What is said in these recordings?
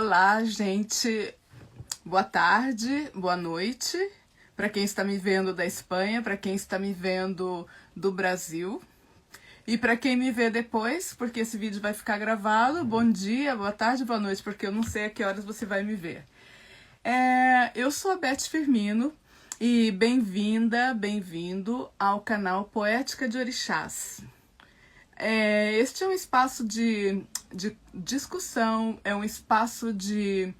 Olá, gente. Boa tarde, boa noite. Para quem está me vendo da Espanha, para quem está me vendo do Brasil. E para quem me vê depois, porque esse vídeo vai ficar gravado, bom dia, boa tarde, boa noite, porque eu não sei a que horas você vai me ver. Eu sou a Beth Firmino e bem-vinda, bem-vindo ao canal Poética de Orixás. Este é um espaço de discussão, é um espaço de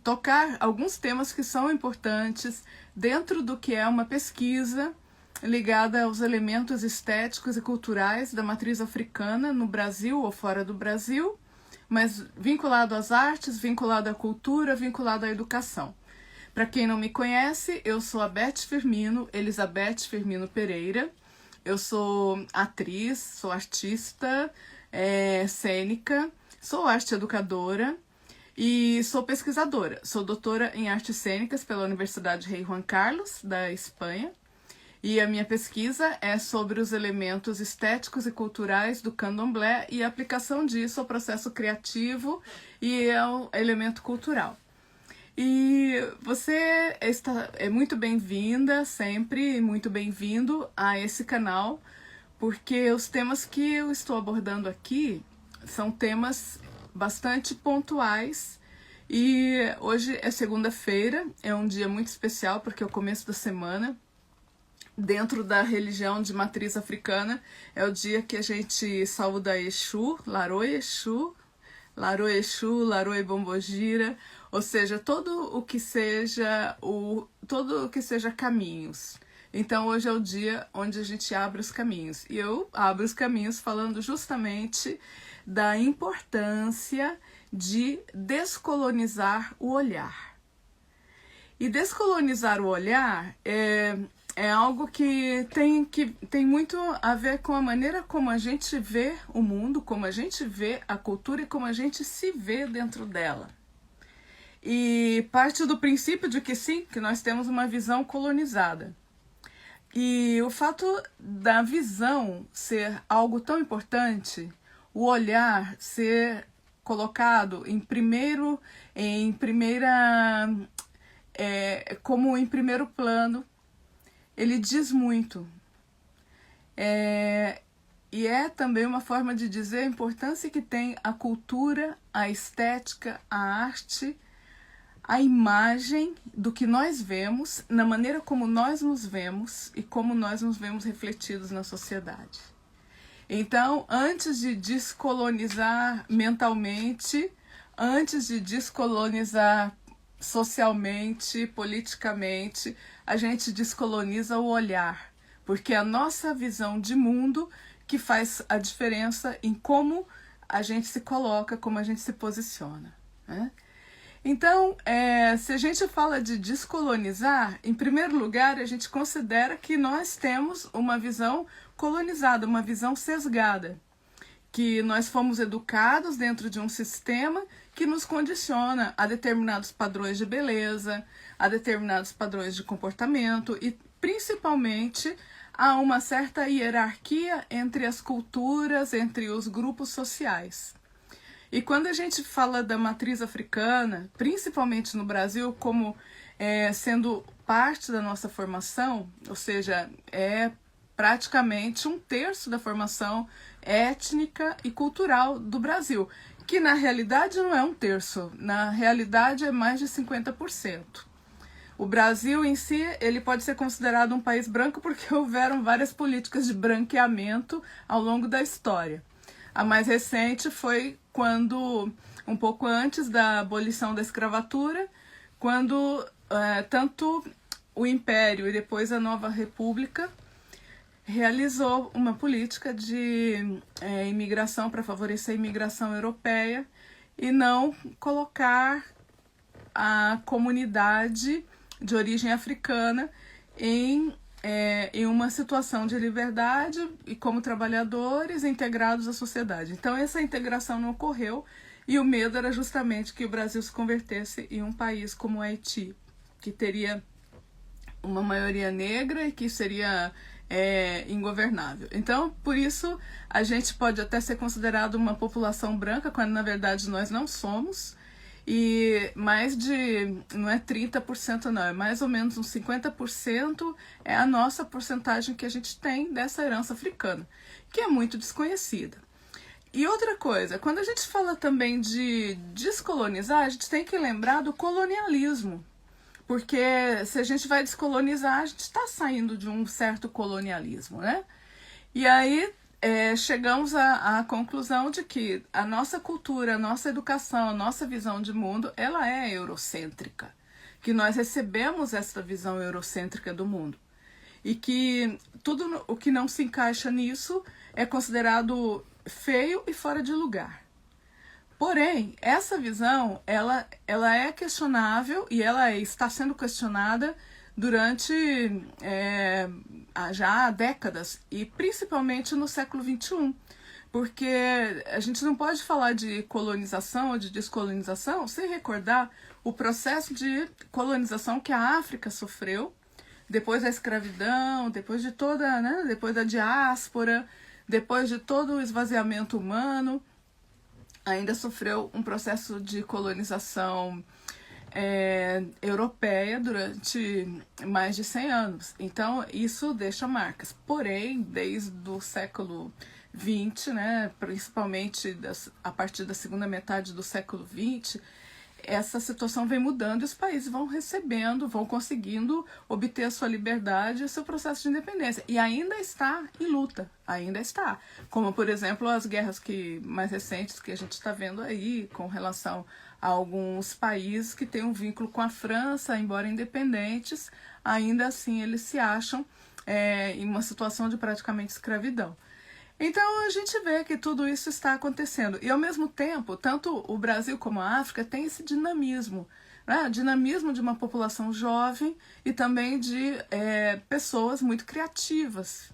tocar alguns temas que são importantes dentro do que é uma pesquisa ligada aos elementos estéticos e culturais da matriz africana no Brasil ou fora do Brasil, mas vinculado às artes, vinculado à cultura, vinculado à educação. Para quem não me conhece, eu sou a Beth Firmino, Elizabeth Firmino Pereira. Eu sou atriz, sou artista cênica, sou arte educadora e sou pesquisadora. Sou doutora em artes cênicas pela Universidade Rei Juan Carlos, da Espanha. E a minha pesquisa é sobre os elementos estéticos e culturais do candomblé e a aplicação disso ao processo criativo e ao elemento cultural. E você é muito bem-vinda sempre, muito bem-vindo a esse canal, porque os temas que eu estou abordando aqui são temas bastante pontuais e hoje é segunda-feira, é um dia muito especial porque é o começo da semana. Dentro da religião de matriz africana, é o dia que a gente saúda Exu, Laroe Exu, Laroe Exu, Laroe Bombogira, ou seja, todo o que seja caminhos. Então hoje é o dia onde a gente abre os caminhos. E eu abro os caminhos falando justamente da importância de descolonizar o olhar. E descolonizar o olhar é algo que tem muito a ver com a maneira como a gente vê o mundo, como a gente vê a cultura e como a gente se vê dentro dela. E parte do princípio de que sim, que nós temos uma visão colonizada. E o fato da visão ser algo tão importante, o olhar ser colocado como em primeiro plano, ele diz muito. E é também uma forma de dizer a importância que tem a cultura, a estética, a arte, a imagem do que nós vemos, na maneira como nós nos vemos e como nós nos vemos refletidos na sociedade. Então, antes de descolonizar mentalmente, antes de descolonizar socialmente, politicamente, a gente descoloniza o olhar, porque é a nossa visão de mundo que faz a diferença em como a gente se coloca, como a gente se posiciona, né? Então, se a gente fala de descolonizar, em primeiro lugar, a gente considera que nós temos uma visão colonizada, uma visão sesgada, que nós fomos educados dentro de um sistema que nos condiciona a determinados padrões de beleza, a determinados padrões de comportamento e, principalmente, a uma certa hierarquia entre as culturas, entre os grupos sociais. E quando a gente fala da matriz africana, principalmente no Brasil, como sendo parte da nossa formação, ou seja, é praticamente 1/3 da formação étnica e cultural do Brasil, que na realidade não é 1/3, na realidade é mais de 50%. O Brasil em si, ele pode ser considerado um país branco porque houveram várias políticas de branqueamento ao longo da história. A mais recente foi quando, um pouco antes da abolição da escravatura, quando tanto o Império e depois a Nova República realizou uma política de imigração para favorecer a imigração europeia e não colocar a comunidade de origem africana em uma situação de liberdade e como trabalhadores integrados à sociedade. Então essa integração não ocorreu e o medo era justamente que o Brasil se convertesse em um país como o Haiti, que teria uma maioria negra e que seria ingovernável. Então, por isso, a gente pode até ser considerado uma população branca, quando na verdade nós não somos, e mais de, não é 30% não, é mais ou menos uns 50% é a nossa porcentagem que a gente tem dessa herança africana, que é muito desconhecida. E outra coisa, quando a gente fala também de descolonizar, a gente tem que lembrar do colonialismo, porque se a gente vai descolonizar, a gente está saindo de um certo colonialismo, né? E aí chegamos à conclusão de que a nossa cultura, a nossa educação, a nossa visão de mundo, ela é eurocêntrica, que nós recebemos essa visão eurocêntrica do mundo e que tudo o que não se encaixa nisso é considerado feio e fora de lugar. Porém, essa visão, ela é questionável e ela está sendo questionada durante já há décadas, e principalmente no século XXI, porque a gente não pode falar de colonização ou de descolonização sem recordar o processo de colonização que a África sofreu depois da escravidão, depois de toda, né, depois da diáspora, depois de todo o esvaziamento humano, ainda sofreu um processo de colonização europeia durante mais de 100 anos. Então, isso deixa marcas. Porém, desde o século XX, né, principalmente a partir da segunda metade do século XX, essa situação vem mudando e os países vão recebendo, vão conseguindo obter a sua liberdade e o seu processo de independência. E ainda está em luta, ainda está. Como, por exemplo, as guerras mais recentes que a gente está vendo aí com relação a alguns países que têm um vínculo com a França, embora independentes, ainda assim eles se acham em uma situação de praticamente escravidão. Então a gente vê que tudo isso está acontecendo. E ao mesmo tempo, tanto o Brasil como a África tem esse dinamismo, né? Dinamismo de uma população jovem e também de pessoas muito criativas.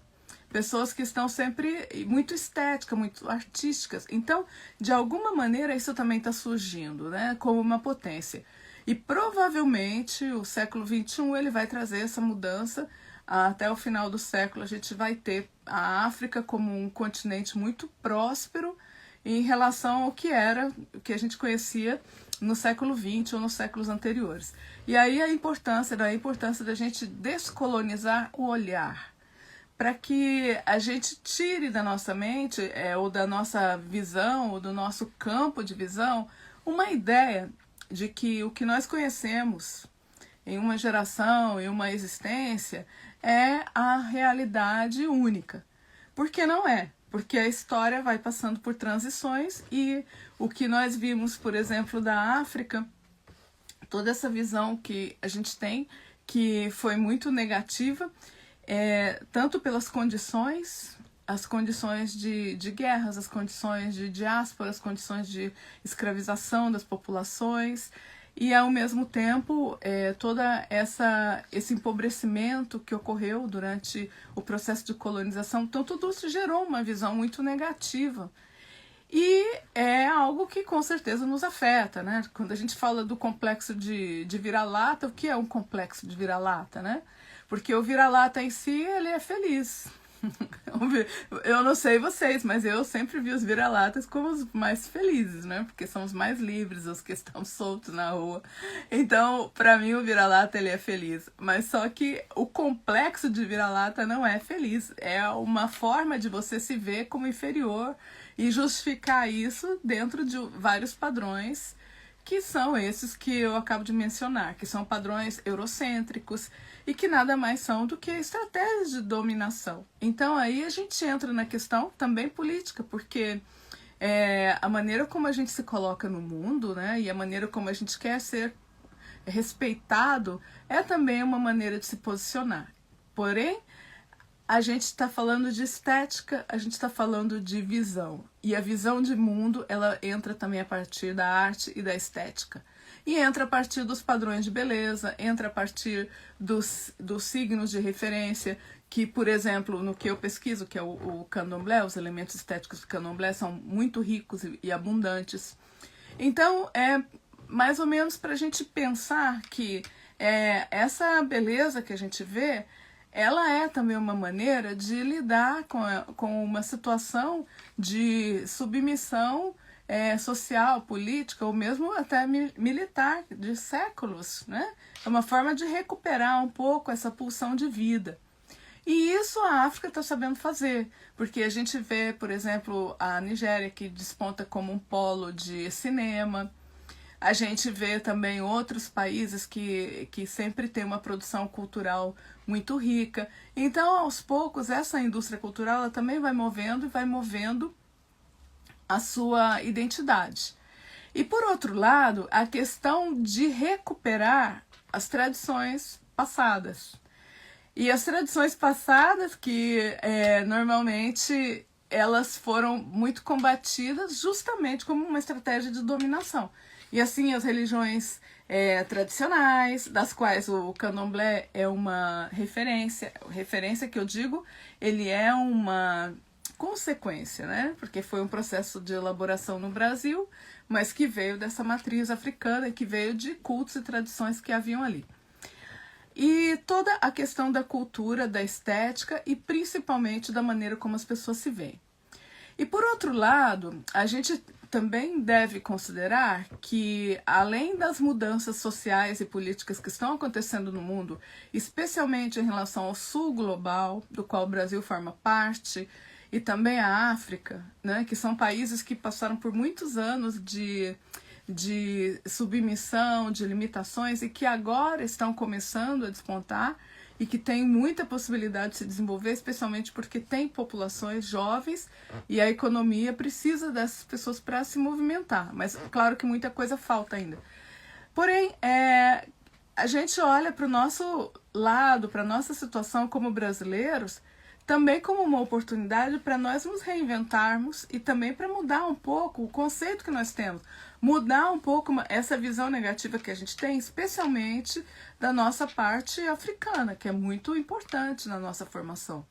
Pessoas que estão sempre muito estéticas, muito artísticas. Então, de alguma maneira, isso também está surgindo, né? Como uma potência. E provavelmente o século XXI ele vai trazer essa mudança. Até o final do século a gente vai ter a África como um continente muito próspero em relação ao que era, o que a gente conhecia no século XX ou nos séculos anteriores. E aí a importância da gente descolonizar o olhar, para que a gente tire da nossa mente, ou da nossa visão, ou do nosso campo de visão, uma ideia de que o que nós conhecemos em uma geração, em uma existência, é a realidade única. Porque não é. Porque a história vai passando por transições e o que nós vimos, por exemplo, da África, toda essa visão que a gente tem, que foi muito negativa, tanto pelas condições, as condições de guerras, as condições de diáspora, as condições de escravização das populações, e ao mesmo tempo todo esse empobrecimento que ocorreu durante o processo de colonização. Então tudo isso gerou uma visão muito negativa e é algo que com certeza nos afeta, né? Quando a gente fala do complexo de vira-lata, o que é um complexo de vira-lata, né? Porque o vira-lata em si, ele é feliz. Eu não sei vocês, mas eu sempre vi os vira-latas como os mais felizes, né? Porque são os mais livres, os que estão soltos na rua. Então, pra mim, o vira-lata, ele é feliz. Mas só que o complexo de vira-lata não é feliz. É uma forma de você se ver como inferior e justificar isso dentro de vários padrões, que são esses que eu acabo de mencionar, que são padrões eurocêntricos e que nada mais são do que estratégias de dominação. Então aí a gente entra na questão também política, porque a maneira como a gente se coloca no mundo, né, e a maneira como a gente quer ser respeitado é também uma maneira de se posicionar. Porém, a gente está falando de estética, a gente está falando de visão. E a visão de mundo, ela entra também a partir da arte e da estética. E entra a partir dos padrões de beleza, entra a partir dos signos de referência, que, por exemplo, no que eu pesquiso, que é o candomblé, os elementos estéticos do candomblé são muito ricos e abundantes. Então, é mais ou menos para a gente pensar que essa beleza que a gente vê, ela é também uma maneira de lidar com uma situação de submissão social, política ou mesmo até militar de séculos, né? É uma forma de recuperar um pouco essa pulsão de vida. E isso a África está sabendo fazer, porque a gente vê, por exemplo, a Nigéria, que desponta como um polo de cinema. A gente vê também outros países que sempre tem uma produção cultural muito rica. Então, aos poucos, essa indústria cultural ela também vai movendo e vai movendo a sua identidade. E, por outro lado, a questão de recuperar as tradições passadas. E as tradições passadas que normalmente elas foram muito combatidas justamente como uma estratégia de dominação. E assim as religiões tradicionais, das quais o candomblé é uma referência que eu digo, ele é uma consequência, né? Porque foi um processo de elaboração no Brasil, mas que veio dessa matriz africana, que veio de cultos e tradições que haviam ali. E toda a questão da cultura, da estética e principalmente da maneira como as pessoas se veem. E por outro lado, a gente também deve considerar que, além das mudanças sociais e políticas que estão acontecendo no mundo, especialmente em relação ao sul global, do qual o Brasil forma parte, e também a África, né, que são países que passaram por muitos anos de submissão, de limitações e que agora estão começando a despontar e que tem muita possibilidade de se desenvolver, especialmente porque tem populações jovens e a economia precisa dessas pessoas para se movimentar. Mas claro que muita coisa falta ainda. Porém, a gente olha para o nosso lado, para a nossa situação como brasileiros, também como uma oportunidade para nós nos reinventarmos e também para mudar um pouco o conceito que nós temos. Mudar um pouco essa visão negativa que a gente tem, especialmente da nossa parte africana, que é muito importante na nossa formação.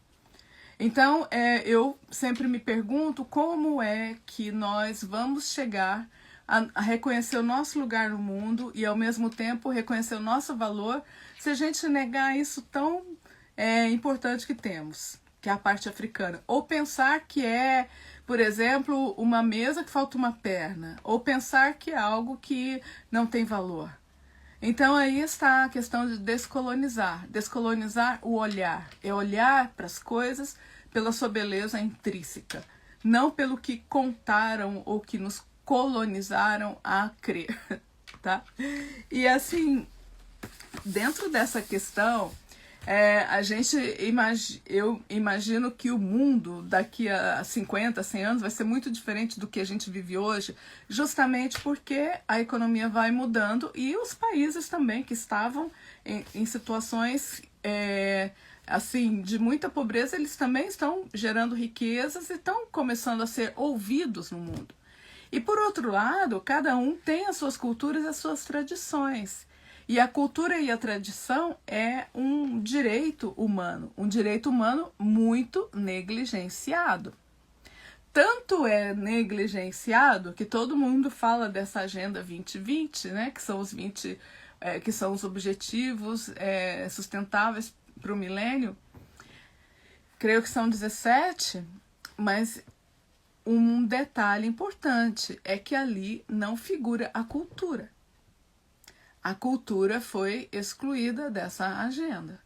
Então, eu sempre me pergunto como é que nós vamos chegar a reconhecer o nosso lugar no mundo e, ao mesmo tempo, reconhecer o nosso valor se a gente negar isso tão importante que temos, que é a parte africana. Ou pensar que por exemplo, uma mesa que falta uma perna, ou pensar que é algo que não tem valor. Então aí está a questão de descolonizar. Descolonizar o olhar. É olhar para as coisas pela sua beleza intrínseca, não pelo que contaram ou que nos colonizaram a crer, tá? E assim, dentro dessa questão, eu imagino que o mundo daqui a 50, 100 anos vai ser muito diferente do que a gente vive hoje, justamente porque a economia vai mudando e os países também que estavam em situações assim, de muita pobreza, eles também estão gerando riquezas e estão começando a ser ouvidos no mundo. E por outro lado, cada um tem as suas culturas e as suas tradições. E a cultura e a tradição é um direito humano muito negligenciado. Tanto é negligenciado que todo mundo fala dessa Agenda 2020, né, que são os objetivos sustentáveis para o milênio. Creio que são 17, mas um detalhe importante é que ali não figura a cultura. A cultura foi excluída dessa agenda.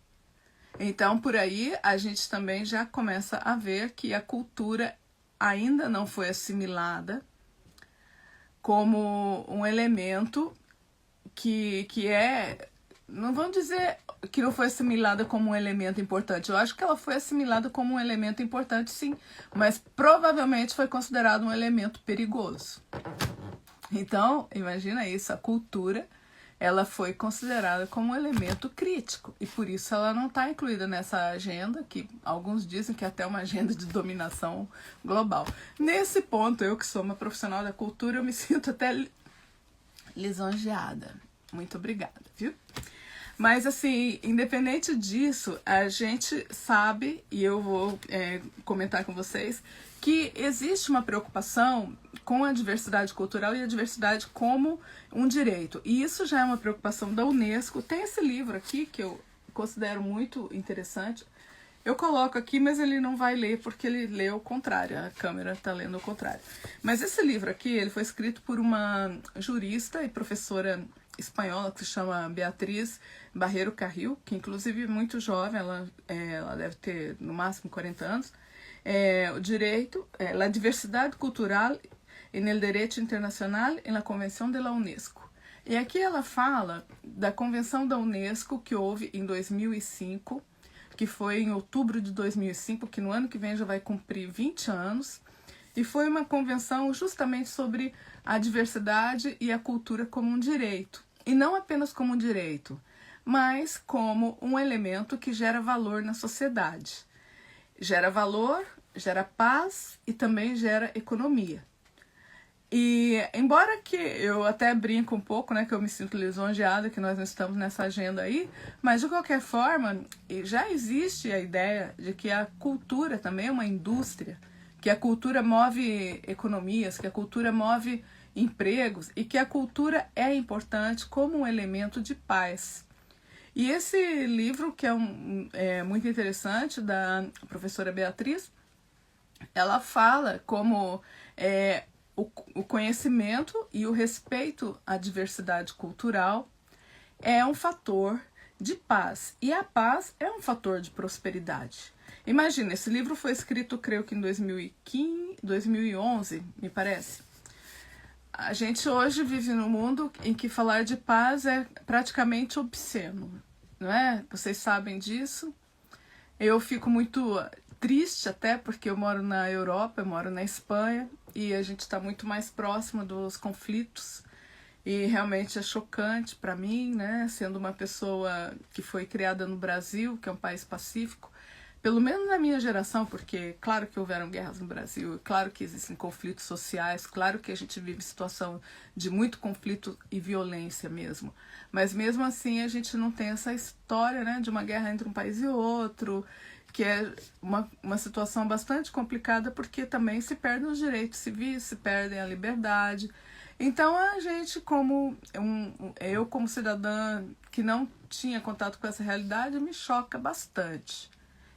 Então, por aí, a gente também já começa a ver que a cultura ainda não foi assimilada como um elemento que não vamos dizer que não foi assimilada como um elemento importante. Eu acho que ela foi assimilada como um elemento importante, sim, mas provavelmente foi considerado um elemento perigoso. Então, imagina isso, a cultura ela foi considerada como um elemento crítico e por isso ela não está incluída nessa agenda, que alguns dizem que é até uma agenda de dominação global. Nesse ponto, eu que sou uma profissional da cultura, eu me sinto até lisonjeada. Muito obrigada, viu? Mas assim, independente disso, a gente sabe, e eu vou comentar com vocês, que existe uma preocupação com a diversidade cultural e a diversidade como um direito. E isso já é uma preocupação da Unesco. Tem esse livro aqui que eu considero muito interessante, Eu coloco aqui, mas ele não vai ler porque ele lê ao contrário, a câmera está lendo ao contrário. Mas esse livro aqui, ele foi escrito por uma jurista e professora espanhola que se chama Beatriz Barreiro Carril, que inclusive é muito jovem, ela deve ter no máximo 40 anos. O direito, la diversidade cultural en el derecho internacional en la Convención de la UNESCO. E aqui ela fala da Convenção da UNESCO que houve em 2005, que foi em outubro de 2005, que no ano que vem já vai cumprir 20 anos, e foi uma convenção justamente sobre a diversidade e a cultura como um direito. E não apenas como um direito, mas como um elemento que gera valor na sociedade. Gera valor, gera paz e também gera economia. E embora que eu até brinco um pouco, né, que eu me sinto lisonjeada que nós não estamos nessa agenda aí, mas de qualquer forma, já existe a ideia de que a cultura também é uma indústria, que a cultura move economias, que a cultura move empregos e que a cultura é importante como um elemento de paz. E esse livro, que é muito interessante, da professora Beatriz, ela fala como o conhecimento e o respeito à diversidade cultural é um fator de paz. E a paz é um fator de prosperidade. Imagina, esse livro foi escrito, creio que em 2011, me parece. A gente hoje vive num mundo em que falar de paz é praticamente obsceno, não é? Vocês sabem disso. Eu fico muito triste até porque eu moro na Europa, eu moro na Espanha e a gente está muito mais próximo dos conflitos e realmente é chocante para mim, né? Sendo uma pessoa que foi criada no Brasil, que é um país pacífico, pelo menos na minha geração, porque claro que houveram guerras no Brasil, claro que existem conflitos sociais, claro que a gente vive situação de muito conflito e violência mesmo, mas mesmo assim a gente não tem essa história, né, de uma guerra entre um país e outro, que é uma situação bastante complicada porque também se perdem os direitos civis, se perdem a liberdade. Então a gente, eu como cidadã que não tinha contato com essa realidade, me choca bastante.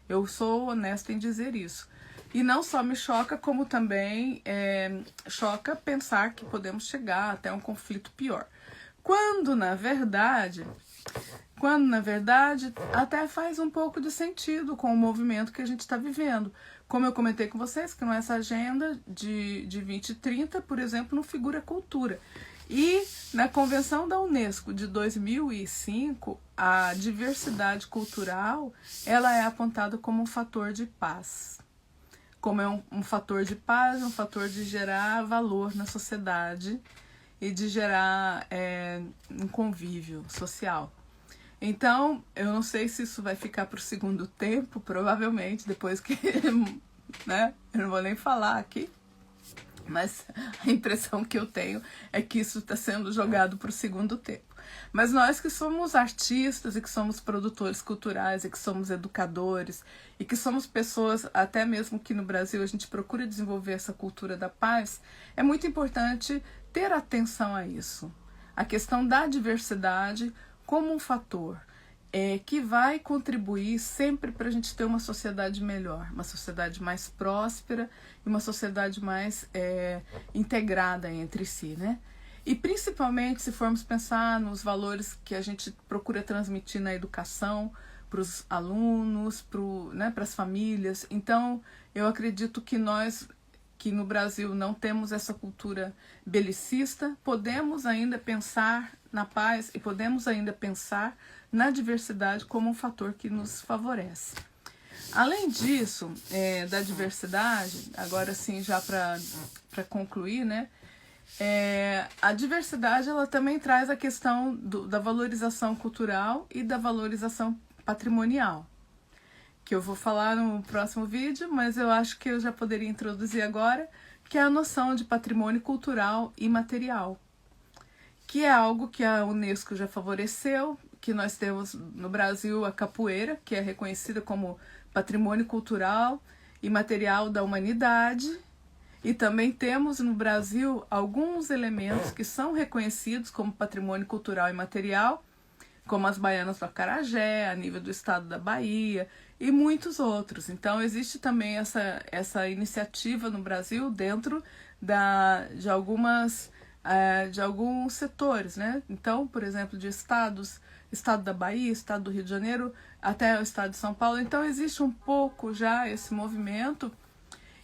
Eu sou honesta em dizer isso. E não só me choca, como também choca pensar que podemos chegar até um conflito pior. Quando, na verdade, até faz um pouco de sentido com o movimento que a gente está vivendo. Como eu comentei com vocês, que nessa agenda de 2030, por exemplo, não figura cultura. E na Convenção da UNESCO de 2005, a diversidade cultural ela é apontada como um fator de paz. Como é um fator de paz, um fator de gerar valor na sociedade e de gerar um convívio social. Então, eu não sei se isso vai ficar para o segundo tempo, provavelmente, depois que, né, eu não vou nem falar aqui, mas a impressão que eu tenho é que isso está sendo jogado para o segundo tempo. Mas nós que somos artistas e que somos produtores culturais e que somos educadores e que somos pessoas, até mesmo que no Brasil a gente procura desenvolver essa cultura da paz, é muito importante ter atenção a isso. A questão da diversidade como um fator que vai contribuir sempre para a gente ter uma sociedade melhor, uma sociedade mais próspera e uma sociedade mais integrada entre si, né? E principalmente se formos pensar nos valores que a gente procura transmitir na educação para os alunos, para as famílias. Então, eu acredito que nós, que no Brasil não temos essa cultura belicista, podemos ainda pensar na paz e podemos ainda pensar na diversidade como um fator que nos favorece. Além disso, da diversidade, agora sim já para concluir, né? A diversidade ela também traz a questão da valorização cultural e da valorização patrimonial, que eu vou falar no próximo vídeo, mas eu acho que eu já poderia introduzir agora, que é a noção de patrimônio cultural e material, que é algo que a UNESCO já favoreceu, que nós temos no Brasil a capoeira, que é reconhecida como patrimônio cultural e material da humanidade, e também temos no Brasil alguns elementos que são reconhecidos como patrimônio cultural e material, como as baianas do acarajé, a nível do estado da Bahia, e muitos outros. Então, existe também essa iniciativa no Brasil dentro de alguns setores, né? Então, por exemplo, de estados, estado da Bahia, estado do Rio de Janeiro, até o estado de São Paulo. Então, existe um pouco já esse movimento.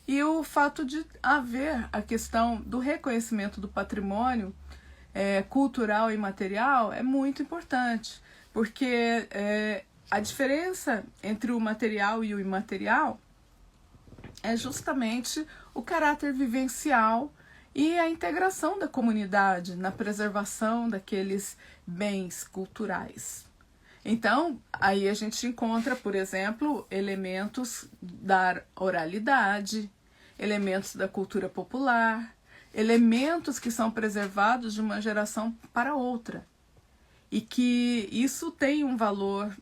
E o fato de haver a questão do reconhecimento do patrimônio cultural e material é muito importante, porque a diferença entre o material e o imaterial é justamente o caráter vivencial e a integração da comunidade na preservação daqueles bens culturais. Então, aí a gente encontra, por exemplo, elementos da oralidade, elementos da cultura popular, elementos que são preservados de uma geração para outra. E que isso tem um valor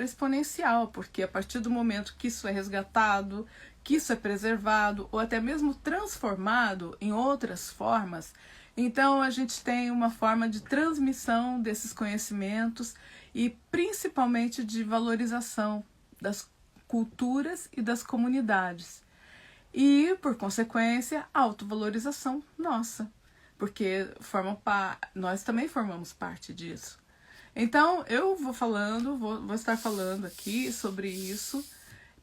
exponencial, porque a partir do momento que isso é resgatado, que isso é preservado, ou até mesmo transformado em outras formas, então a gente tem uma forma de transmissão desses conhecimentos e principalmente de valorização das culturas e das comunidades. E, por consequência, a autovalorização nossa, porque nós também formamos parte disso. Então, eu vou estar falando aqui sobre isso,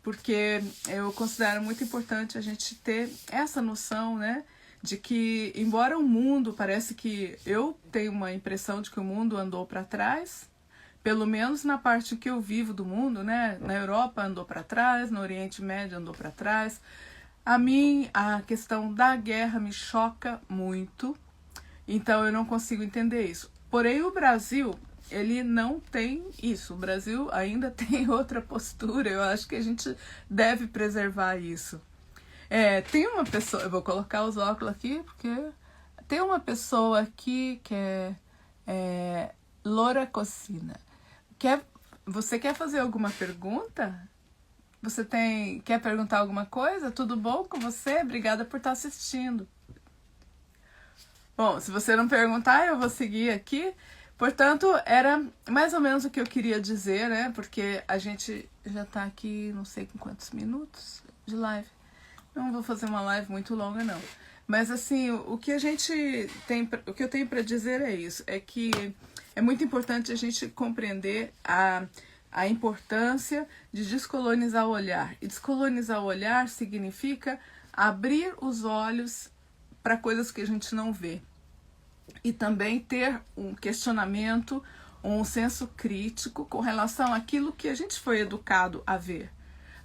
porque eu considero muito importante a gente ter essa noção, né, de que, embora o mundo, parece que eu tenho uma impressão de que o mundo andou para trás, pelo menos na parte que eu vivo do mundo, né, na Europa andou para trás, no Oriente Médio andou para trás. A questão da guerra me choca muito, então eu não consigo entender isso. Porém, o Brasil, ele não tem isso. O Brasil ainda tem outra postura, eu acho que a gente deve preservar isso. Tem uma pessoa, eu vou colocar os óculos aqui, porque tem uma pessoa aqui que é Laura Cocina. Você quer fazer alguma pergunta? Quer perguntar alguma coisa? Tudo bom com você? Obrigada por estar assistindo. Bom, se você não perguntar, eu vou seguir aqui. Portanto, era mais ou menos o que eu queria dizer, né? Porque a gente já está aqui, não sei com quantos minutos de live. Não vou fazer uma live muito longa, não. Mas, assim, o que eu tenho para dizer é isso. É que é muito importante a gente compreender a importância de descolonizar o olhar. E descolonizar o olhar significa abrir os olhos para coisas que a gente não vê. E também ter um questionamento, um senso crítico com relação àquilo que a gente foi educado a ver.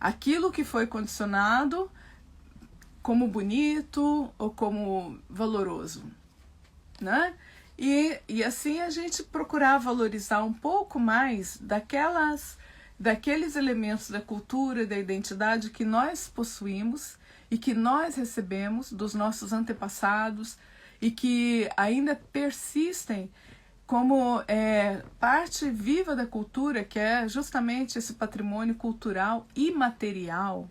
Aquilo que foi condicionado como bonito ou como valoroso, né? E assim a gente procurar valorizar um pouco mais daqueles elementos da cultura e da identidade que nós possuímos e que nós recebemos dos nossos antepassados e que ainda persistem como parte viva da cultura, que é justamente esse patrimônio cultural imaterial.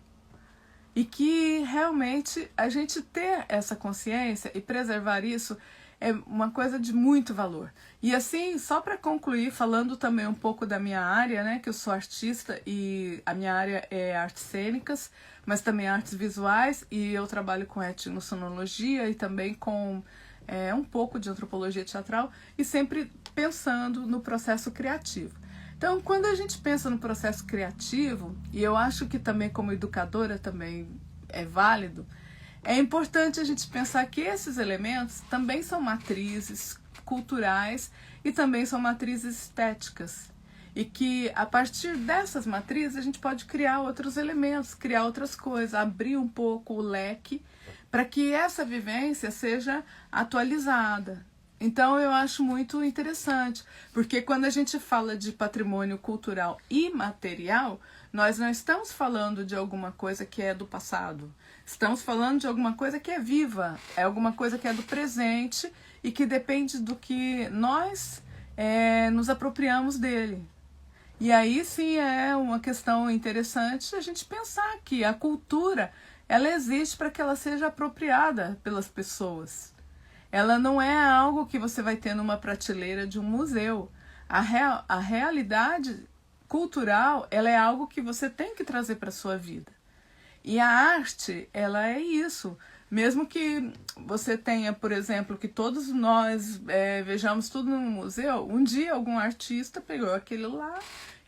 E que realmente a gente ter essa consciência e preservar isso é uma coisa de muito valor. E assim, só para concluir, falando também um pouco da minha área, né, que eu sou artista e a minha área é artes cênicas, mas também artes visuais, e eu trabalho com etnosonologia e também com um pouco de antropologia teatral, e sempre pensando no processo criativo. Então, quando a gente pensa no processo criativo, e eu acho que também como educadora também é válido, é importante a gente pensar que esses elementos também são matrizes culturais e também são matrizes estéticas. E que a partir dessas matrizes a gente pode criar outros elementos, criar outras coisas, abrir um pouco o leque para que essa vivência seja atualizada. Então eu acho muito interessante, porque quando a gente fala de patrimônio cultural imaterial, nós não estamos falando de alguma coisa que é do passado. Estamos falando de alguma coisa que é viva, é alguma coisa que é do presente e que depende do que nós nos apropriamos dele. E aí sim é uma questão interessante a gente pensar que a cultura, ela existe para que ela seja apropriada pelas pessoas. Ela não é algo que você vai ter numa prateleira de um museu. A realidade cultural, ela é algo que você tem que trazer para sua vida. E a arte, ela é isso. Mesmo que você tenha, por exemplo, que todos nós vejamos tudo no museu, um dia algum artista pegou aquele lá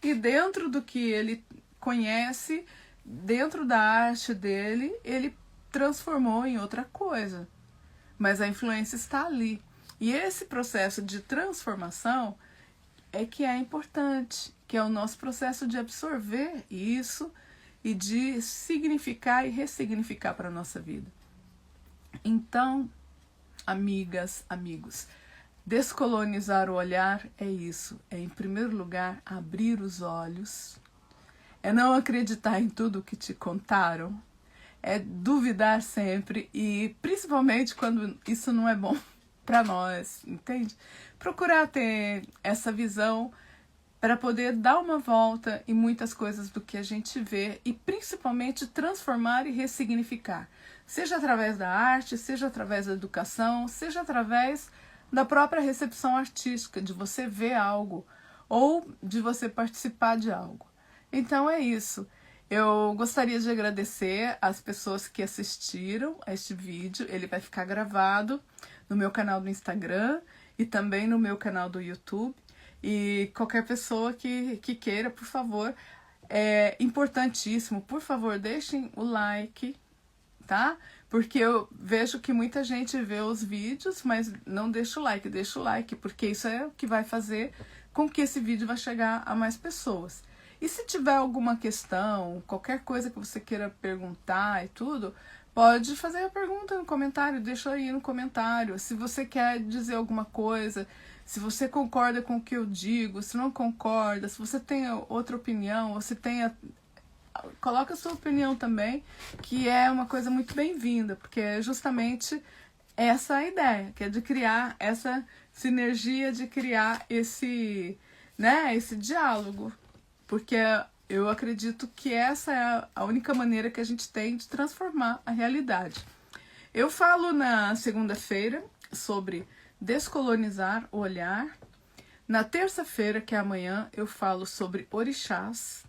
e dentro do que ele conhece, dentro da arte dele, ele transformou em outra coisa. Mas a influência está ali. E esse processo de transformação é que é importante, que é o nosso processo de absorver isso e de significar e ressignificar para a nossa vida. Então, amigas, amigos, descolonizar o olhar é isso. É, em primeiro lugar, abrir os olhos. É não acreditar em tudo que te contaram. É duvidar sempre e principalmente quando isso não é bom para nós, entende? Procurar ter essa visão para poder dar uma volta em muitas coisas do que a gente vê e principalmente transformar e ressignificar. Seja através da arte, seja através da educação, seja através da própria recepção artística, de você ver algo ou de você participar de algo. Então é isso. Eu gostaria de agradecer as pessoas que assistiram a este vídeo. Ele vai ficar gravado no meu canal do Instagram e também no meu canal do YouTube. E qualquer pessoa que queira, por favor, é importantíssimo, por favor, deixem o like, tá? Porque eu vejo que muita gente vê os vídeos, mas não deixa o like, porque isso é o que vai fazer com que esse vídeo vai chegar a mais pessoas. E se tiver alguma questão, qualquer coisa que você queira perguntar e tudo, pode fazer a pergunta no comentário, deixa aí no comentário. Se você quer dizer alguma coisa, se você concorda com o que eu digo, se não concorda, se você tem outra opinião, você tenha... Coloca a sua opinião também, que é uma coisa muito bem-vinda, porque é justamente essa a ideia, que é de criar essa sinergia, de criar esse diálogo. Porque eu acredito que essa é a única maneira que a gente tem de transformar a realidade. Eu falo na segunda-feira sobre descolonizar o olhar. Na terça-feira, que é amanhã, eu falo sobre orixás,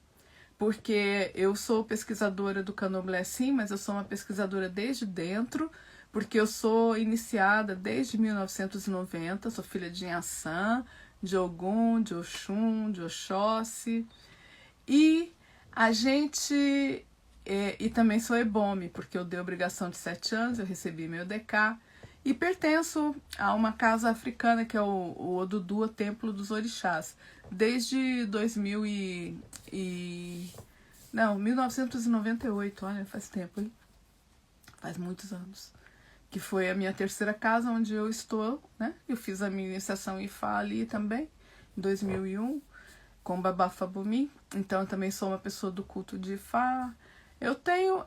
porque eu sou pesquisadora do candomblé sim, mas eu sou uma pesquisadora desde dentro, porque eu sou iniciada desde 1990, sou filha de Inhaçã, de Ogum, de Oxum, de Oxóssi. E a gente... E também sou ebome, porque eu dei obrigação de 7 anos, eu recebi meu DK. E pertenço a uma casa africana, que é o Odudu, o Templo dos Orixás. Desde 1998, olha, faz tempo, hein? Faz muitos anos. Que foi a minha terceira casa onde eu estou, né? Eu fiz a minha iniciação em Ifá ali também, em 2001. Com Babá Fabumi, então eu também sou uma pessoa do culto de Ifá. Eu tenho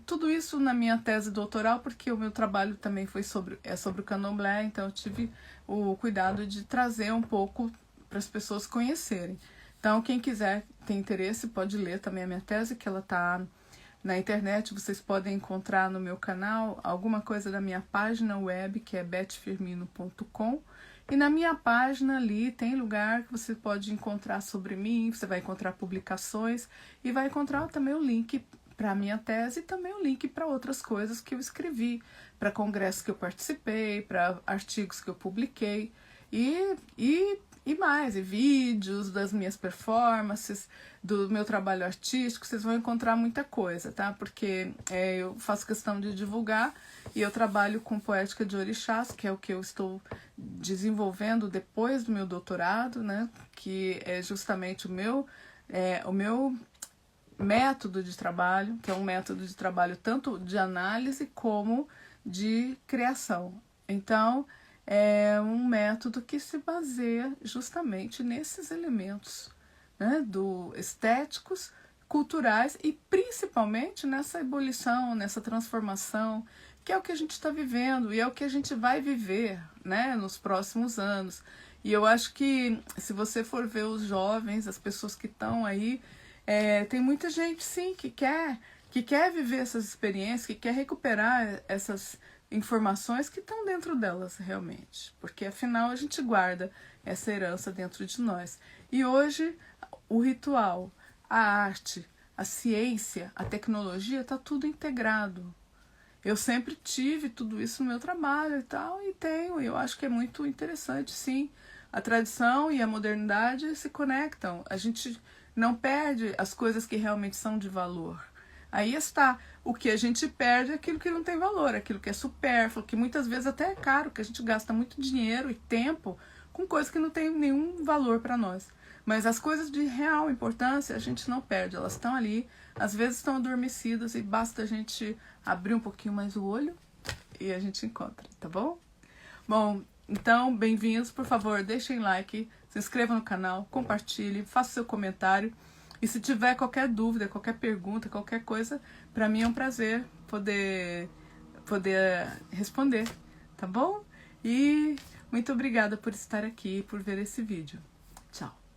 tudo isso na minha tese doutoral, porque o meu trabalho também foi sobre o candomblé, então eu tive o cuidado de trazer um pouco para as pessoas conhecerem. Então quem quiser, tem interesse, pode ler também a minha tese, que ela está na internet, vocês podem encontrar no meu canal alguma coisa da minha página web, que é betfirmino.com. E na minha página ali tem lugar que você pode encontrar sobre mim, você vai encontrar publicações e vai encontrar também o link para a minha tese e também o link para outras coisas que eu escrevi, para congressos que eu participei, para artigos que eu publiquei e mais, e vídeos das minhas performances, do meu trabalho artístico, vocês vão encontrar muita coisa, tá? Porque eu faço questão de divulgar e eu trabalho com poética de orixás, que é o que eu estou desenvolvendo depois do meu doutorado, né? Que é justamente o meu método de trabalho, que é um método de trabalho tanto de análise como de criação. Então, é um método que se baseia justamente nesses elementos, né, estéticos, culturais e principalmente nessa ebulição, nessa transformação, que é o que a gente está vivendo e é o que a gente vai viver, né, nos próximos anos. E eu acho que se você for ver os jovens, as pessoas que estão aí, tem muita gente sim que quer viver essas experiências, que quer recuperar essas informações que estão dentro delas realmente, porque afinal a gente guarda essa herança dentro de nós. E hoje o ritual, a arte, a ciência, a tecnologia, está tudo integrado. Eu sempre tive tudo isso no meu trabalho e tal, e tenho, eu acho que é muito interessante, sim. A tradição e a modernidade se conectam, a gente não perde as coisas que realmente são de valor. Aí está, o que a gente perde é aquilo que não tem valor, aquilo que é supérfluo, que muitas vezes até é caro, que a gente gasta muito dinheiro e tempo com coisas que não tem nenhum valor para nós. Mas as coisas de real importância a gente não perde, elas estão ali, às vezes estão adormecidas e basta a gente abrir um pouquinho mais o olho e a gente encontra, tá bom? Bom, então, bem-vindos, por favor, deixem like, se inscrevam no canal, compartilhem, façam seu comentário. E se tiver qualquer dúvida, qualquer pergunta, qualquer coisa, para mim é um prazer poder responder, tá bom? E muito obrigada por estar aqui, por ver esse vídeo. Tchau!